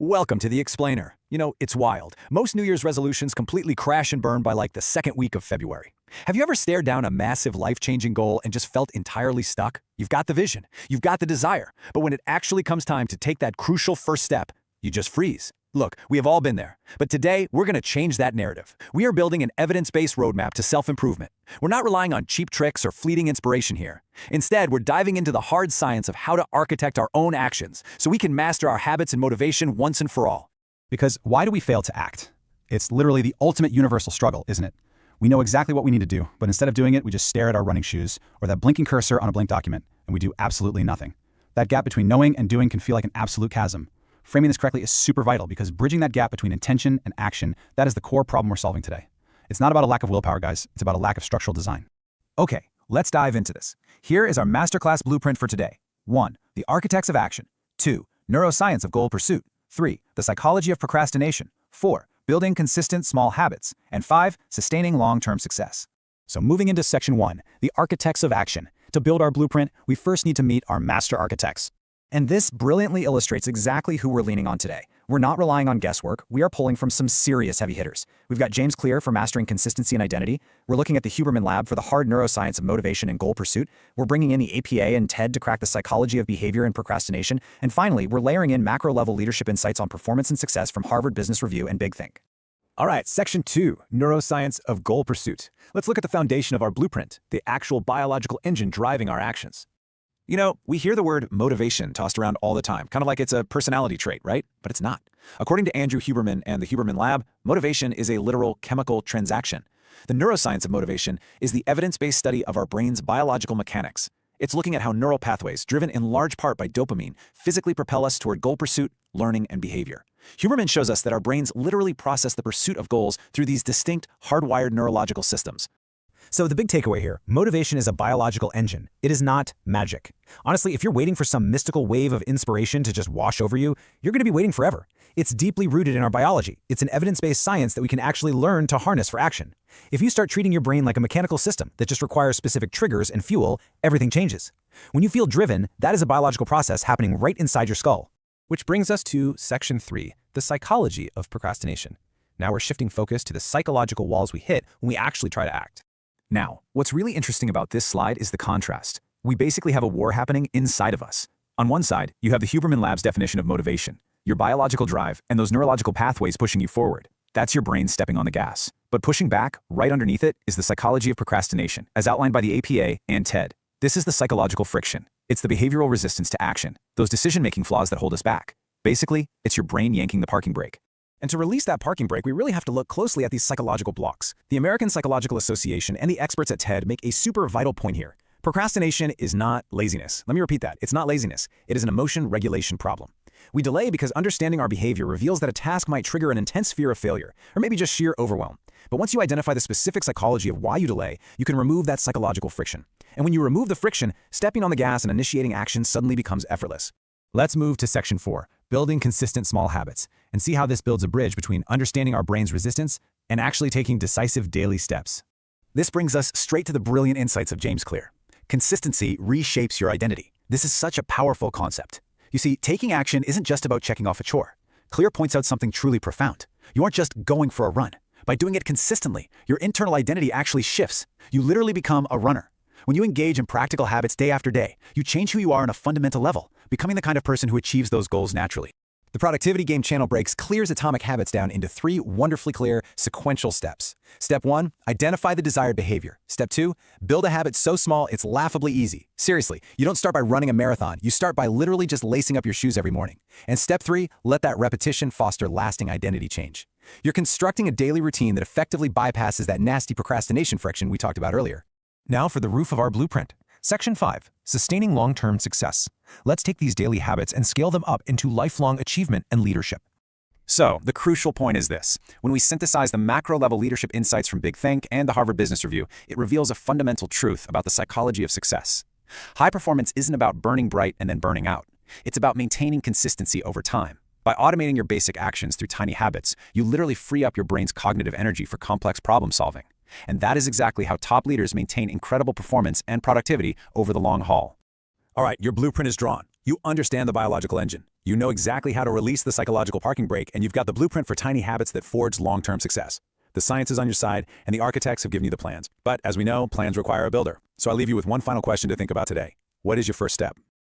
Welcome to The Explainer. You know, it's wild. Most New Year's resolutions completely crash and burn by like the second week of February. Have you ever stared down a massive life-changing goal and just felt entirely stuck? You've got the vision, you've got the desire, but when it actually comes time to take that crucial first step, you just freeze. Look, we have all been there, but today we're going to change that narrative. We are building an evidence-based roadmap to self-improvement. We're not relying on cheap tricks or fleeting inspiration here. Instead, we're diving into the hard science of how to architect our own actions so we can master our habits and motivation once and for all. Because why do we fail to act? It's literally the ultimate universal struggle, isn't it? We know exactly what we need to do, but instead of doing it, we just stare at our running shoes or that blinking cursor on a blank document, and we do absolutely nothing. That gap between knowing and doing can feel like an absolute chasm. Framing this correctly is super vital because bridging that gap between intention and action, that is the core problem we're solving today. It's not about a lack of willpower, guys. It's about a lack of structural design. Okay, let's dive into this. Here is our masterclass blueprint for today. 1. The architects of action. 2. Neuroscience of goal pursuit. 3. The psychology of procrastination. 4. Building consistent small habits. And 5. Sustaining long-term success. So moving into section 1, the architects of action. To build our blueprint, we first need to meet our master architects. And this brilliantly illustrates exactly who we're leaning on today. We're not relying on guesswork, we are pulling from some serious heavy hitters. We've got James Clear for mastering consistency and identity. We're looking at the Huberman Lab for the hard neuroscience of motivation and goal pursuit. We're bringing in the APA and TED to crack the psychology of behavior and procrastination. And finally, we're layering in macro-level leadership insights on performance and success from Harvard Business Review and Big Think. All right, section 2, neuroscience of goal pursuit. Let's look at the foundation of our blueprint, the actual biological engine driving our actions. You know, we hear the word motivation tossed around all the time, kind of like it's a personality trait, right? But it's not. According to Andrew Huberman and the Huberman Lab, motivation is a literal chemical transaction. The neuroscience of motivation is the evidence-based study of our brain's biological mechanics. It's looking at how neural pathways, driven in large part by dopamine, physically propel us toward goal pursuit, learning, and behavior. Huberman shows us that our brains literally process the pursuit of goals through these distinct, hardwired neurological systems. So the big takeaway here, motivation is a biological engine. It is not magic. Honestly, if you're waiting for some mystical wave of inspiration to just wash over you, you're going to be waiting forever. It's deeply rooted in our biology. It's an evidence-based science that we can actually learn to harness for action. If you start treating your brain like a mechanical system that just requires specific triggers and fuel, everything changes. When you feel driven, that is a biological process happening right inside your skull. Which brings us to section 3, the psychology of procrastination. Now we're shifting focus to the psychological walls we hit when we actually try to act. Now, what's really interesting about this slide is the contrast. We basically have a war happening inside of us. On one side, you have the Huberman Lab's definition of motivation, your biological drive, and those neurological pathways pushing you forward. That's your brain stepping on the gas. But pushing back, right underneath it, is the psychology of procrastination, as outlined by the APA and TED. This is the psychological friction. It's the behavioral resistance to action, those decision-making flaws that hold us back. Basically, it's your brain yanking the parking brake. And to release that parking brake, we really have to look closely at these psychological blocks. The American Psychological Association and the experts at TED make a super vital point here. Procrastination is not laziness. Let me repeat that. It's not laziness. It is an emotion regulation problem. We delay because understanding our behavior reveals that a task might trigger an intense fear of failure, or maybe just sheer overwhelm. But once you identify the specific psychology of why you delay, you can remove that psychological friction. And when you remove the friction, stepping on the gas and initiating action suddenly becomes effortless. Let's move to section 4, building consistent small habits, and see how this builds a bridge between understanding our brain's resistance and actually taking decisive daily steps. This brings us straight to the brilliant insights of James Clear. Consistency reshapes your identity. This is such a powerful concept. You see, taking action isn't just about checking off a chore. Clear points out something truly profound. You aren't just going for a run. By doing it consistently, your internal identity actually shifts. You literally become a runner. When you engage in practical habits day after day, you change who you are on a fundamental level, becoming the kind of person who achieves those goals naturally. The Productivity Game channel breaks Clear's atomic habits down into 3 wonderfully clear, sequential steps. Step 1, identify the desired behavior. Step 2, build a habit so small it's laughably easy. Seriously, you don't start by running a marathon, you start by literally just lacing up your shoes every morning. And step 3, let that repetition foster lasting identity change. You're constructing a daily routine that effectively bypasses that nasty procrastination friction we talked about earlier. Now for the roof of our blueprint. Section 5, sustaining long-term success. Let's take these daily habits and scale them up into lifelong achievement and leadership. So, the crucial point is this. When we synthesize the macro-level leadership insights from Big Think and the Harvard Business Review, it reveals a fundamental truth about the psychology of success. High performance isn't about burning bright and then burning out. It's about maintaining consistency over time. By automating your basic actions through tiny habits, you literally free up your brain's cognitive energy for complex problem solving. And that is exactly how top leaders maintain incredible performance and productivity over the long haul. All right, your blueprint is drawn. You understand the biological engine. You know exactly how to release the psychological parking brake, and you've got the blueprint for tiny habits that forge long-term success. The science is on your side, and the architects have given you the plans. But as we know, plans require a builder. So I leave you with one final question to think about today. What is your first step?